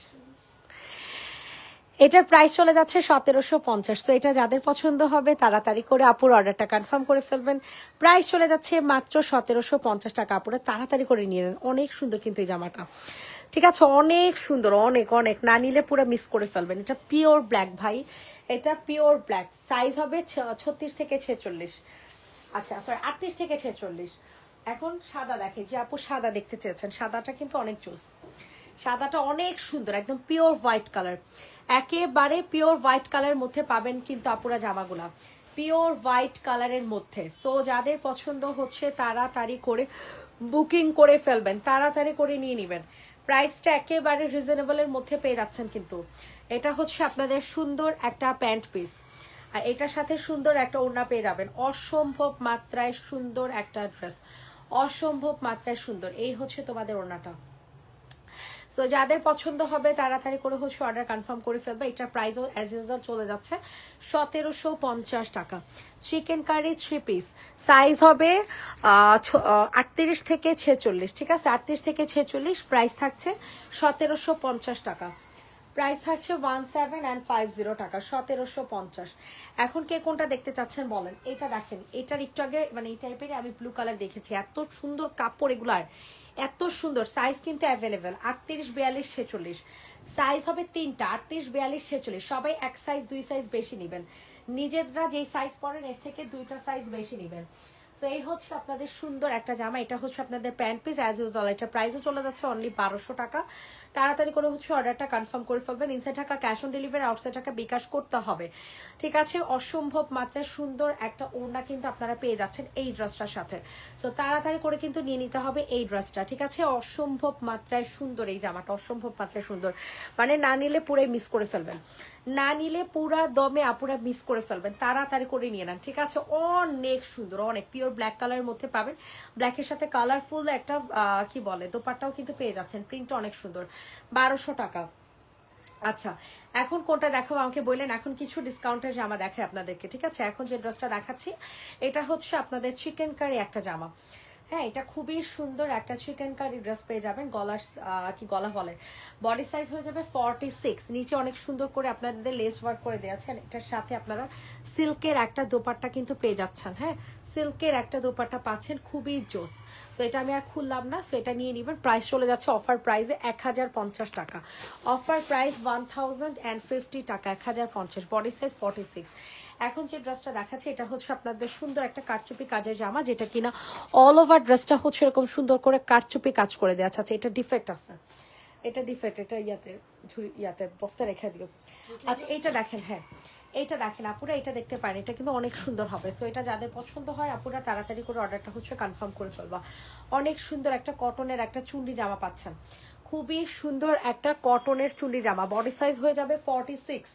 এটার প্রাইস চলে যাচ্ছে 1750। তো এটা যাদের পছন্দ হবে তাড়াতাড়ি করে আপুর অর্ডারটা কনফার্ম করে ফেলবেন। প্রাইস চলে যাচ্ছে মাত্র 1750 টাকা। আপুরা তাড়াতাড়ি করে নিয়ে নেন। অনেক সুন্দর কিন্তু এই জামাটা। ঠিক আছে, অনেক সুন্দর, অনেক অনেক। না নিলে পুরো মিস করে ফেলবেন। এটা পিওর ব্ল্যাক ভাই, এটা পিওর ব্ল্যাক। সাইজ হবে 36 থেকে 46। আচ্ছা সরি 38 থেকে 46। এখন সাদা দেখে, যে আপু সাদা দেখতে চেয়েছেন, সাদাটা কিন্তু অনেক চুজ। সাদাটা অনেক সুন্দর, একদম পিওর হোয়াইট কালার, একেবারে পিওর হোয়াইট কালারের মধ্যে পাবেন কিন্তু আপুরা জামাগুলা, পিওর হোয়াইট কালারের মধ্যে। সো যাদের পছন্দ হচ্ছে তাড়াতাড়ি করে বুকিং করে ফেলবেন, তাড়াতাড়ি করে নিয়ে নেবেন। প্রাইসটা একেবারে রিজনেবলের মধ্যে পেয়ে যাচ্ছেন কিন্তু। এটা হচ্ছে আপনাদের সুন্দর একটা প্যান্ট পিস, আর এটার সাথে সুন্দর একটা ওড়না পেয়ে যাবেন। অসম্ভব মাত্রায় সুন্দর একটা ড্রেস, অসম্ভব মাত্রায় সুন্দর। এই হচ্ছে তোমাদের ওড়নাটা। সো যাদের পছন্দ হবে তাড়াতাড়ি করে হচ্ছে অর্ডার কনফার্ম করে ফেলবে। এটার প্রাইসও অ্যাজ ইউজুয়াল চলে যাচ্ছে 1750 টাকা। চিকেন কারি 3 পিস, সাইজ হবে 38 থেকে 46, ঠিক আছে, 38 থেকে 46, প্রাইস থাকছে 1750 টাকা। প্রাইস থাকছে 1750 টাকা, 1750। এখন কে কোনটা দেখতে চাচ্ছেন বলেন? এটা দেখেন, এটার একটু আগে মানে এই টাইপের আমি ব্লু কালার দেখেছি, এত সুন্দর কাপড় এগুলার, এত সুন্দর। সাইজ কিন্তু অ্যাভেলেবেল 38, 42, 46, সাইজ হবে 3টা, 38, 42, 46। সবাই এক সাইজ 2 সাইজ বেশি নেবেন, নিজেরা যেই সাইজ পরেন এর থেকে 2টা সাইজ বেশি নেবেন। তো এই হচ্ছে আপনাদের সুন্দর একটা জামা, এটা হচ্ছে আপনাদের প্যান্ট পিস অ্যাজ ইউজুয়াল। এটা প্রাইসও চলে যাচ্ছে অনলি 1200 টাকা। তাড়াতাড়ি করে হচ্ছে অর্ডারটা কনফার্ম করে ফেলবেন। ইনসাইড টাকা ক্যাশ অন ডেলিভারি, আউটসাইড টাকা বিকাশ করতে হবে, ঠিক আছে। অসম্ভব মাত্রায় সুন্দর একটা ওড়না কিন্তু আপনারা পেয়ে যাচ্ছেন এই ড্রেসটার সাথে। সো তাড়াতাড়ি করে কিন্তু নিয়ে নিতে হবে এই ড্রেসটা, ঠিক আছে। অসম্ভব মাত্রায় সুন্দর এই জামাটা, অসম্ভব মাত্রায় সুন্দর, মানে না নিলে পুরাই মিস করে ফেলবেন, না নিলে পুরা দমে আপুরা মিস করে ফেলবেন। তাড়াতাড়ি করে নিয়ে নেন, ঠিক আছে। অনেক সুন্দর, অনেক পিওর ব্ল্যাক কালারের মধ্যে পাবেন, ব্ল্যাকের সাথে কালারফুল একটা কি বলে দোপাট্টাও কিন্তু পেয়ে যাচ্ছেন, প্রিন্টটা অনেক সুন্দর, 1200 টাকা। আচ্ছা, এখন কোনটা দেখাবো আমাকে বললেন। এখন কিছু ডিসকাউন্টের জামা দেখাই আপনাদেরকে, ঠিক আছে। এখন যে ড্রেসটা দেখাচ্ছি এটা হচ্ছে আপনাদের চিকেন কারি একটা জামা। হ্যাঁ, এটা খুবই সুন্দর একটা চিকেন কারি ড্রেস পেয়ে যাবেন। গলার কি গলা বলে, বডি সাইজ হয়ে যাবে 46, নিচে অনেক সুন্দর করে আপনাদের লেস ওয়ার্ক করে দেওয়া আছে। এটার সাথে আপনারা সিল্কের একটা দোপাট্টা কিন্তু পেয়ে যাচ্ছেন। হ্যাঁ, সিল্কের একটা দোপাট্টা পাচ্ছেন, খুবই জোস। তো এটা আমি আর খুললাম না, সো এটা নিয়ে নিবেন। প্রাইস চলে যাচ্ছে অফার প্রাইসে 1050 টাকা, অফার প্রাইস 1050 টাকা, 1050, বডি সাইজ 46। এখন যে ড্রেসটা দেখাচ্ছি এটা হচ্ছে আপনাদের সুন্দর একটা কারচুপি কাজের জামা, যেটা কিনা অল ওভার ড্রেসটা হচ্ছে এরকম সুন্দর করে কারচুপি কাজ করে দেওয়া আছে। এটা ডিফেক্ট আছে, এটা ডিফেক্ট, এটা ইয়াতে বস্তা রেখে দিও। আচ্ছা, এইটা দেখেন, হ্যাঁ এইটা দেখেন আপুরা, এটা দেখতে পারেন, এটা কিন্তু অনেক সুন্দর হবে। সো এটা যাদের পছন্দ হয় আপুরা তাড়াতাড়ি করে অর্ডারটা হচ্ছে কনফার্ম করে ফেলবা। অনেক সুন্দর একটা কটনের একটা চুন্ডি জামা পাচ্ছেন, খুবই সুন্দর একটা কটনের চুন্ডি জামা। বডি সাইজ হয়ে যাবে 46,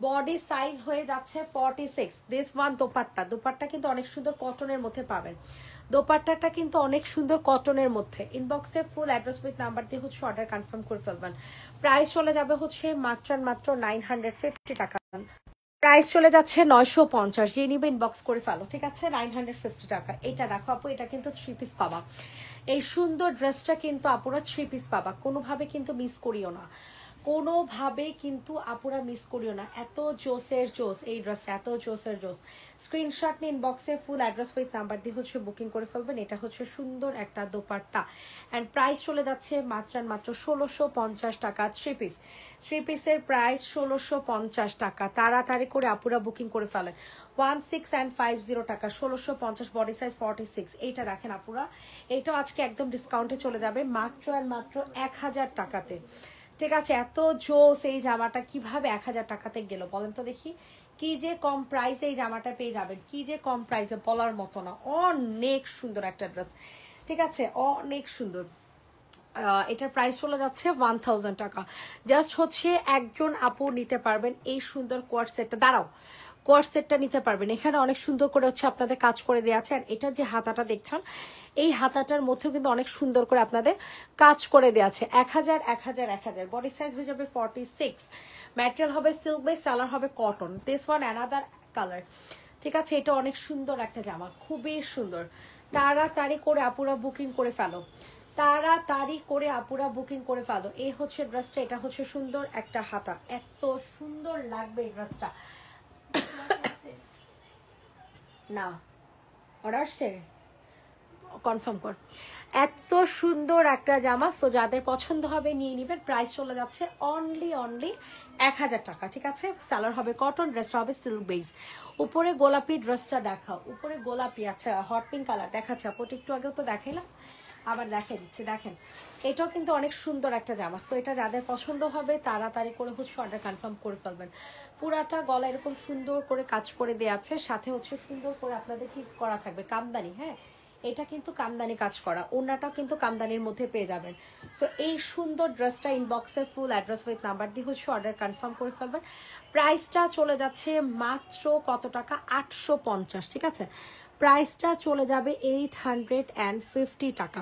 বডি সাইজ হয়ে যাচ্ছে 46। দিস ওয়ান দোপাট্টা, দোপাট্টা কিন্তু অনেক সুন্দর কটনের মধ্যে পাবেন, দোপাট্টাটা কিন্তু অনেক সুন্দর কটনের মধ্যে। ইনবক্সে ফুল অ্যাড্রেস উইথ নাম্বার দিয়ে হচ্ছে অর্ডার কনফার্ম করে ফেলবেন। প্রাইস চলে যাবে হচ্ছে মাত্র 950 টাকা, প্রাইস চলে যাচ্ছে 950। যে নিবে ইনবক্স করে ফেলো, ঠিক আছে, 950 টাকা। এটা দেখো আপু, এটা কিন্তু 3 পিস পাবা, এই সুন্দর ড্রেসটা কিন্তু আপুরা 3 পিস পাবা, কোনোভাবে কিন্তু মিস করিও না, কোনোভাবে কিন্তু আপুরা মিস করিও না। এত জোসের জোস এই ড্রেসটা, এত জোসের জোস। স্ক্রিনশট নিন, ইনবক্সে ফুল অ্যাড্রেস উইথ নাম্বার দিয়ে হচ্ছে বুকিং করে ফেলবেন। এটা হচ্ছে সুন্দর একটা দোপাট্টা অ্যান্ড প্রাইস চলে যাচ্ছে মাত্র 1650 টাকা। 3 পিস, 3 পিসের প্রাইস 1650 টাকা। তাড়াতাড়ি করে আপুরা বুকিং করে ফেলেন। 1650 টাকা, 1650, বডি সাইজ 46। এইটা দেখেন আপুরা, এইটাও আজকে একদম ডিসকাউন্টে চলে যাবে মাত্র আর মাত্র 1000 টাকাতে, ঠিক আছে। এত জোস এই জামাটা কিভাবে 1000 টাকাতে গেল বলেন তো দেখি, কি যে কম প্রাইসে এই জামাটা পেয়ে যাবেন, কি যে কম প্রাইসে বলার মতো না। অনেক সুন্দর একটা ড্রেস, ঠিক আছে, অনেক সুন্দর। এটার প্রাইস চলে যাচ্ছে 1000 টাকা। জাস্ট হচ্ছে একজন আপু নিতে পারবেন এই সুন্দর কোয়ার্ট সেটটা। দাঁড়াও, কোয়ার্ট সেটটা নিতে পারবেন। এখানে অনেক সুন্দর করে হচ্ছে আপনাদের কাজ করে দেওয়া আছে। আর এটার যে হাতাটা দেখছেন, এই হাতাটার মধ্যেও কিন্তু অনেক সুন্দর করে আপনাদের কাজ করে দেওয়া আছে। 1000, 1000, 1000, বডি সাইজ হয়ে যাবে 46। ম্যাটেরিয়াল হবে সিল্ক বেস, সালোয়ার হবে cotton. This one another colour, ঠিক আছে। এটা অনেক সুন্দর একটা জামা, খুবই সুন্দর। তাড়াতাড়ি করে আপুরা বুকিং করে ফেলো, তাড়াতাড়ি করে আপুরা বুকিং করে ফেলো। এই হচ্ছে ড্রেসটা, এটা হচ্ছে সুন্দর একটা হাতা, এত সুন্দর লাগবে এই ড্রেসটা। না অর্ডার আসছে, কনফার্ম কর। এত সুন্দর একটা জামা, সো যাদের পছন্দ হবে নিয়ে নিবেন। প্রাইস চলে যাচ্ছে অনলি 1000 টাকা, ঠিক আছে। সালোয়ার হবে কটন, ড্রেসটা হবে সিল্ক বেস। উপরে গোলাপি ড্রেসটা দেখাও, উপরে গোলাপি, আচ্ছা হট পিঙ্ক কালার দেখাচ্ছে আপু, একটু আগেও তো দেখাইলাম, আবার দেখাই দিচ্ছি। দেখেন এটাও কিন্তু অনেক সুন্দর একটা জামা। সো এটা যাদের পছন্দ হবে তাড়াতাড়ি করে হচ্ছে অর্ডার কনফার্ম করে ফেলবেন। পুরাটা গলা এরকম সুন্দর করে কাজ করে দেওয়া আছে, সাথে হচ্ছে সুন্দর করে আপনাদের কি করা থাকবে কামদানি। হ্যাঁ, এটা কিন্তু কামদানি কাজ করা, ওড়নাটাও কিন্তু কামদানির মধ্যে পেয়ে যাবেন। সো এই সুন্দর ড্রেসটা ইনবক্সে ফুল অ্যাড্রেস উইথ নাম্বার দিয়ে হচ্ছে অর্ডার কনফার্ম করে ফেলবেন। প্রাইসটা চলে যাচ্ছে মাত্র কত টাকা, 850, ঠিক আছে। প্রাইসটা চলে যাবে 850 টাকা,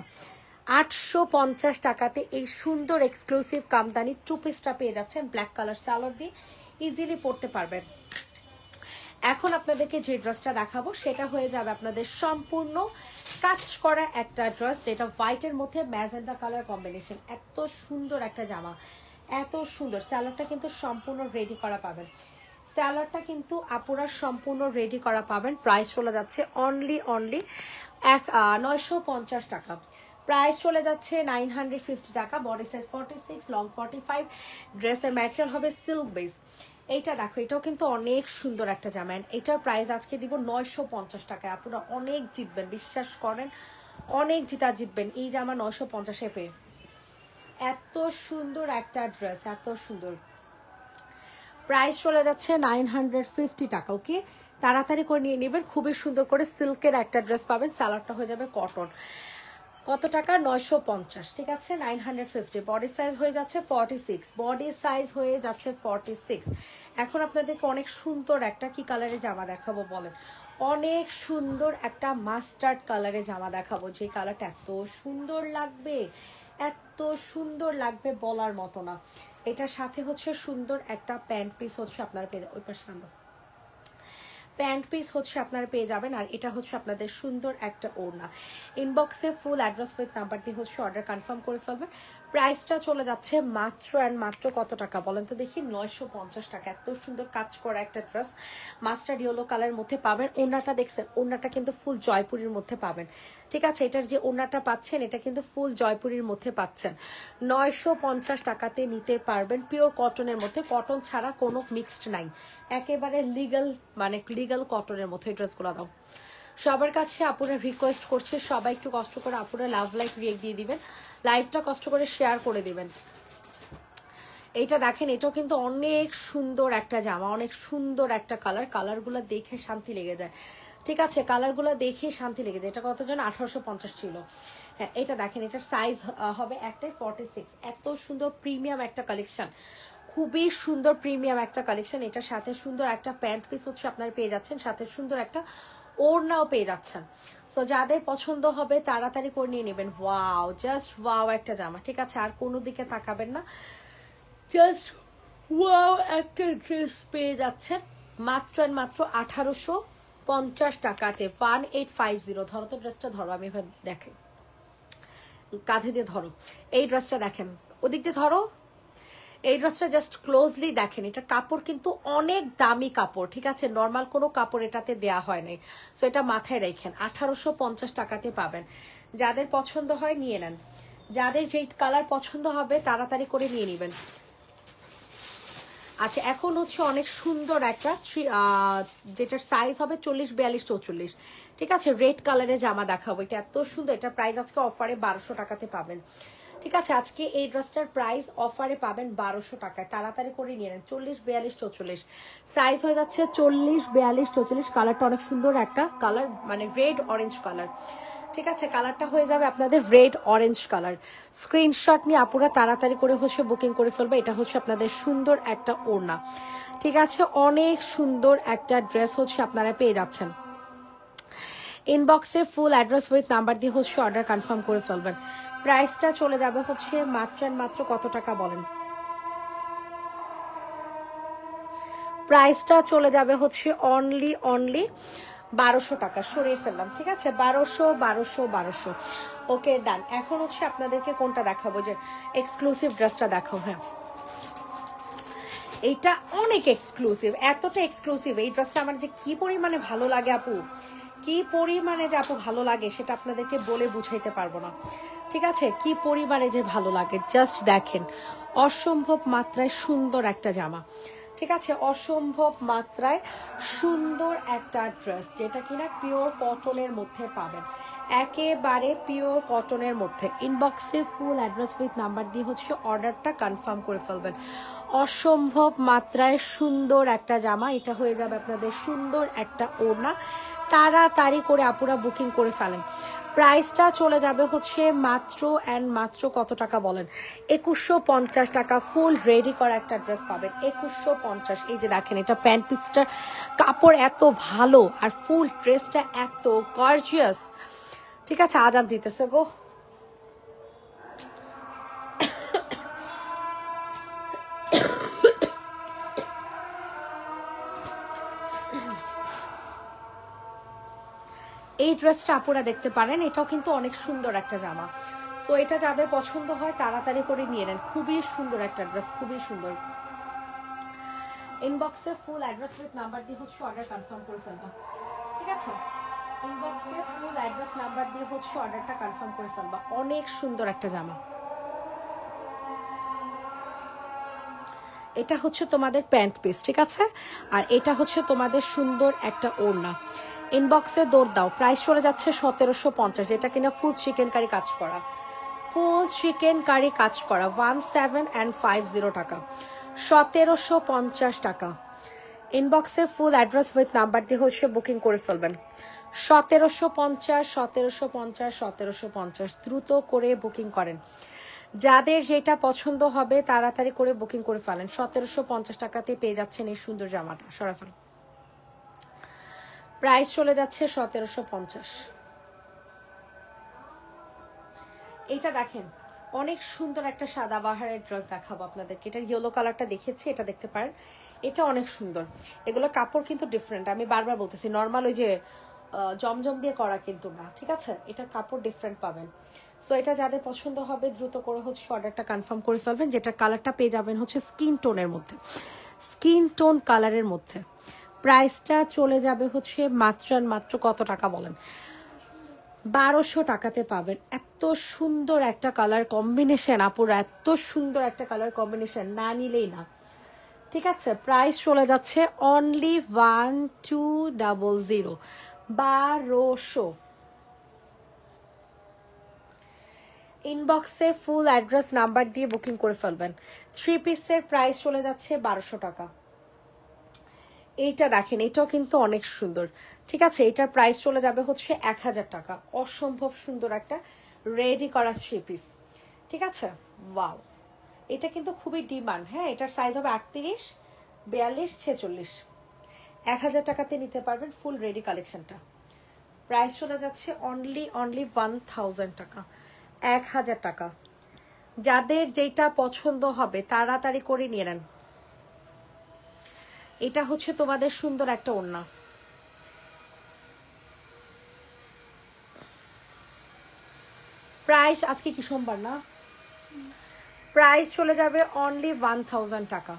850 টাকাতে এই সুন্দর এক্সক্লুসিভ কামদানি টু পিসটা পেয়ে যাচ্ছেন ব্ল্যাক কালার সালোয়ার দিয়ে, ইজিলি পরতে পারবেন। এখন আপনাদেরকে যে ড্রেসটা দেখাবো সেটা হয়ে যাবে আপনাদের সম্পূর্ণ কাজ করা একটা ড্রেস, যেটা হোয়াইটের মধ্যে ম্যাজেন্টা কালার কম্বিনেশন। এত সুন্দর একটা জামা, এত সুন্দর। স্যালোয়ারটা কিন্তু সম্পূর্ণ রেডি করা পাবেন, স্যালোয়ারটা কিন্তু আপুরা সম্পূর্ণ রেডি করা পাবেন। প্রাইস চলে যাচ্ছে অনলি 950 টাকা। প্রাইস চলে যাচ্ছে 950 টাকা। Body size 46, long 45। ড্রেসের ম্যাটেরিয়াল হবে সিল্ক বেস। এইটা দেখো, এটাও কিন্তু অনেক সুন্দর একটা জামা। এটার প্রাইস আজকে দিব 950 টাকায়। আপনারা অনেক জিতবেন, বিশ্বাস করেন, অনেক জিতবেন এই জামা 950-এ পেয়ে। এত সুন্দর একটা ড্রেস, এত সুন্দর। প্রাইস চলে যাচ্ছে 950 টাকা। ওকে, তাড়াতাড়ি করে নিয়ে নেবেন। খুবই সুন্দর করে সিল্কের একটা ড্রেস পাবেন। সালোয়ারটা হয়ে যাবে কটন। কত টাকা? 950। ঠিক আছে, 950। বডি সাইজ হয়ে যাচ্ছে 46, বডি সাইজ হয়ে যাচ্ছে 46। এখন আপনাদেরকে অনেক সুন্দর একটা কি কালারের জামা দেখাবো বলেন? অনেক সুন্দর একটা মাস্টার্ড কালারের জামা দেখাবো, যে কালারটা এত সুন্দর লাগবে, এত সুন্দর লাগবে বলার মতো না। এটার সাথে হচ্ছে সুন্দর একটা প্যান্ট পিস হচ্ছে আপনারা পেয়ে, ওই পাশে প্যান্ট পিস হচ্ছে আপনারা পেয়ে যাবেন। আর এটা হচ্ছে আপনাদের সুন্দর একটা ওড়না। ইনবক্সে ফুল অ্যাড্রেস উইথ নাম্বার দিয়ে হচ্ছে অর্ডার কনফার্ম করে ফেলবেন। প্রাইসটা চলে যাচ্ছে মাত্র অ্যান্ড মাত্র কত টাকা বলেন তো দেখি? 950 টাকা। এত সুন্দর কাজ করা একটা ড্রেস মাস্টার্ড ইয়েলো কালারের মধ্যে পাবেন। ওড়নাটা দেখছেন, ওড়নাটা কিন্তু ফুল জয়পুরের মধ্যে পাবেন। ঠিক আছে, এটার যে ওড়নাটা পাচ্ছেন এটা কিন্তু ফুল জয়পুরের মধ্যে পাচ্ছেন। 950 টাকাতে নিতে পারবেন। পিওর কটনের মধ্যে, কটন ছাড়া কোনো মিক্সড নাই, একেবারে লিগাল, মানে লিগাল কটনের মধ্যে এই ড্রেসগুলো দাও। সবার কাছে আপুরা রিকোয়েস্ট করছে, সবাই একটু কষ্ট করে আপুরা লাভ লাইক রিয়েক্ট দিয়ে দিবেন, লাইভটা কষ্ট করে শেয়ার করে দিবেন। এইটা দেখেন, এটাও কিন্তু অনেক সুন্দর একটা জামা, অনেক সুন্দর একটা কালার। কালারগুলো দেখে শান্তি লেগে যায়। ঠিক আছে, কালারগুলো দেখে শান্তি লেগে যায়। এটা কতজন? 1850 ছিল। হ্যাঁ, এটা দেখেন, এটার সাইজ হবে একটাই 46। এত সুন্দর প্রিমিয়াম একটা কালেকশন, খুবই সুন্দর প্রিমিয়াম একটা কালেকশন। এটার সাথে সুন্দর একটা প্যান্ট পিস হচ্ছে আপনারা পেয়ে যাচ্ছেন, সাথে সুন্দর একটা ওড়নাও পেয়ে যাচ্ছেন। সো যাদের পছন্দ হবে তাড়াতাড়ি করে নিয়ে নেবেন। ওয়াও, জাস্ট ওয়াও একটা জামা। ঠিক আছে, আর কোনো দিকে তাকাবেন না, জাস্ট ওয়াও একটা ড্রেস পেয়ে যাচ্ছেন মাত্র আর মাত্র 1850 টাকাতে। 1850। ধরো তো ড্রেসটা, ধরো, আমি এবার দেখেন, কাঁধে দিয়ে ধরো। এই ড্রেসটা দেখেন, ওদিক দিয়ে ধরো। এই ড্রেসটা জাস্ট ক্লোজলি দেখেন। এটা কাপড় কিন্তু অনেক দামি কাপড়। ঠিক আছে, নর্মাল কোনো কাপড় এটাতে দেয়া হয় নাই। সো এটা মাথায় রাখেন, 1850 টাকাতে পাবেন। যাদের পছন্দ হয় নিয়ে নেন, যাদের যেই কালার পছন্দ হবে তাড়াতাড়ি করে নিয়ে নেবেন। আচ্ছা, এখন হচ্ছে অনেক সুন্দর একটা যেটার সাইজ হবে 40, 42, 44। ঠিক আছে, রেড কালারের জামা দেখাবো। এটা এত সুন্দর। এটা প্রাইস আজকে অফারে 1200 টাকাতে পাবেন। ঠিক আছে, আজকে এই ড্রেসটার প্রাইস অফারে পাবেন 1200 টাকায়। তাড়াতাড়ি করে নিয়ে নেন। 40, 42, 44 সাইজ হয়ে যাচ্ছে। 40, 42, 44। কালারটা অনেক সুন্দর একটা কালার, মানে রেড অরেঞ্জ কালার। ঠিক আছে, কালারটা হয়ে যাবে আপনাদের রেড অরেঞ্জ কালার। স্ক্রিনশট নিয়ে আপুরা তাড়াতাড়ি করে হচ্ছে বুকিং করে ফেলবে। এটা হচ্ছে আপনাদের সুন্দর একটা ওড়না। ঠিক আছে, অনেক সুন্দর একটা ড্রেস হচ্ছে আপনারা পেয়ে যাচ্ছেন। ইনবক্সে ফুল অ্যাড্রেস উইথ নাম্বার দিয়ে হচ্ছে অর্ডার কনফার্ম করে ফেলবেন। প্রাইসটা চলে যাবে হচ্ছে মাত্র মাত্র কত টাকা বলেন? প্রাইসটা চলে যাবে হচ্ছে অনলি 1200 টাকা। সরিয়ে ফেললাম। ঠিক আছে, 1200। ওকে, ডান। এখন হচ্ছে আপনাদেরকে কোনটা দেখাবো, যে এক্সক্লুসিভ ড্রেসটা দেখাবো। হ্যাঁ, এইটা অনেক এক্সক্লুসিভ, এতটা এক্সক্লুসিভ। এই ড্রেসটা আমার যে কি পরিমাণে ভালো লাগে আপু, কি পরিমাণে যে আপু ভালো লাগে সেটা আপনাদেরকে বলে বুঝাইতে পারবো না। ঠিক আছে, কি পরিমাণে যে ভালো লাগে জাস্ট দেখেন। অসম্ভব মাত্রায় সুন্দর একটা জামা। ঠিক আছে, অসম্ভব মাত্রায় সুন্দর একটা ড্রেস, যেটা কিনা পিওর কটনের মধ্যে পাবেন, একেবারে পিওর কটনের মধ্যে। ইনবক্সে ফুল অ্যাড্রেস উইথ নাম্বার দিয়ে হচ্ছে অর্ডারটা কনফার্ম করে ফেলবেন। অসম্ভব মাত্রায় সুন্দর একটা জামা। এটা হয়ে যাবে আপনাদের সুন্দর একটা ওড়না। তাড়াতাড়ি করে আপুরা বুকিং করে ফেলেন। প্রাইসটা চলে যাবে হচ্ছে মাত্র অ্যান্ড মাত্র কত টাকা বলেন? 2150 টাকা। ফুল রেডি করা একটা ড্রেস পাবেন 2150। এই যে দেখেন, এটা প্যান্ট পিসটার কাপড় এত ভালো, আর ফুল ড্রেসটা এত গর্জিয়াস। ঠিক আছে, আজান দিতেছে গো। এই ড্রেসটা আপুরা দেখতে পারেন, এটাও কিন্তু অনেক সুন্দর একটা জামা। সো এটা যাদের পছন্দ হয় তাড়াতাড়ি করে নিয়ে নেন, খুবই সুন্দর একটা ড্রেস, খুবই সুন্দর। ইনবক্সে ফুল অ্যাড্রেস উইথ নাম্বার দিয়ে হচ্ছে অর্ডার কনফার্ম করে ফেলবা, ঠিক আছে? ইনবক্সে ফুল অ্যাড্রেস নাম্বার দিয়ে হচ্ছে অর্ডারটা কনফার্ম করে ফেলবা। অনেক সুন্দর একটা জামা। এটা হচ্ছে তোমাদের প্যান্ট পিস, ঠিক আছে? আর এটা হচ্ছে তোমাদের সুন্দর একটা ওড়না। ইনবক্সে দৌড় দাও, প্রাইস চলে যাচ্ছে 1750, যেটা কিনা ফুল চিকেন কারি কাজ করা, ফুল চিকেন কারি কাজ করা 1750 টাকা, 1750 টাকা। ইনবক্সে ফুল অ্যাড্রেস উইথ নাম্বার দিয়ে হচ্ছে বুকিং করে ফেলবেন। 1750, 1750, 1750, দ্রুত করে বুকিং করেন। যাদের যেটা পছন্দ হবে তাড়াতাড়ি করে বুকিং করে ফেলেন। 1750 টাকাতে পেয়ে যাচ্ছেন এই সুন্দর জামাটা। সরাফল প্রাইস চলে যাচ্ছে 1750। এইটা দেখেন, অনেক সুন্দর একটা সাদা বাহারের ড্রেস দেখাবো আপনাদেরকে। এটা ইয়েলো কালারটা দেখেছি, এটা দেখতে পারেন, এটা অনেক সুন্দর। এগুলো কাপড় কিন্তু ডিফারেন্ট, আমি বারবার বলতেছি, নর্মাল ওই যে জমজম দিয়ে করা কিন্তু না, ঠিক আছে? এটা কাপড় ডিফারেন্ট পাবেন। সো এটা যাদের পছন্দ হবে দ্রুত করে হচ্ছে অর্ডারটা কনফার্ম করে ফেলবেন। যেটা কালারটা পেয়ে যাবেন হচ্ছে স্কিন টোনের মধ্যে, স্কিন টোন কালারের মধ্যে। প্রাইসটা চলে যাবে হচ্ছে মাত্র আর মাত্র কত টাকা বলেন? 1200 টাকাতে পাবেন। এত সুন্দর একটা কালার কম্বিনেশন আপুরা, এত সুন্দর একটা কালার কম্বিনেশন, না নিলেই না, ঠিক আছে? প্রাইস চলে যাচ্ছে অনলি 1200, 1200। ইনবক্সে ফুল অ্যাড্রেস নাম্বার দিয়ে বুকিং করে ফেলবেন। 3 পিসের প্রাইস চলে যাচ্ছে 1200 টাকা। এইটা দেখেন, এটাও কিন্তু অনেক সুন্দর, ঠিক আছে? এটার প্রাইস চলে যাবে হচ্ছে 1000 টাকা। অসম্ভব সুন্দর একটা রেডি করা 3 পিস, ঠিক আছে? ওয়াও, এটা কিন্তু খুবই ডিমান্ড। হ্যাঁ, এটার সাইজ হবে 38, 42, 46। 1000 টাকাতে নিতে পারবেন ফুল রেডি কালেকশনটা। প্রাইস চলে যাচ্ছে অনলি 1000 টাকা, 1000 টাকা। যাদের যেটা পছন্দ হবে তাড়াতাড়ি করে নিয়ে নেন। এটা হচ্ছে তোমাদের সুন্দর একটা ওড়না। প্রাইস আজকে কি সোমবার না, প্রাইস চলে যাবে অনলি 1000 টাকা।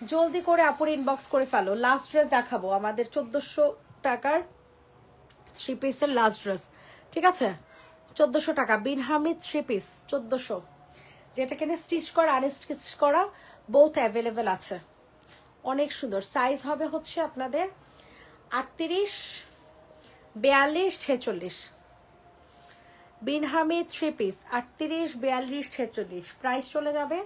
জলদি করে আপুর ইনবক্স করে ফেলো। লাস্ট ড্রেস দেখাবো আমাদের 1400 টাকার 3 পিসের লাস্ট ড্রেস, ঠিক আছে? 1400 টাকা বিন হামিদ 3 পিস 1400, যেটা কিনে স্টিচ করা আনস্টিচ করা বোথ অ্যাভেলেবেল আছে। অনেক সুন্দর। সাইজ হবে হচ্ছে আপনাদের 38, 42, 46। বিন হামিদ 3 পিস 38, 42, 46। প্রাইস চলে যাবে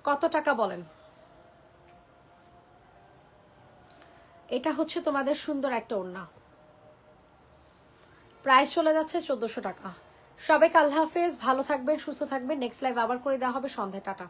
কত টাকা বলেন? এটা হচ্ছে তোমাদের সুন্দর একটা ওড়না। প্রাইস চলে যাচ্ছে 1400 টাকা। সবাইকে আল্লাহ হাফেজ, ভালো থাকবেন, সুস্থ থাকবেন। নেক্সট লাইভ আবার করে দেওয়া হবে সন্ধ্যায়। টাটা।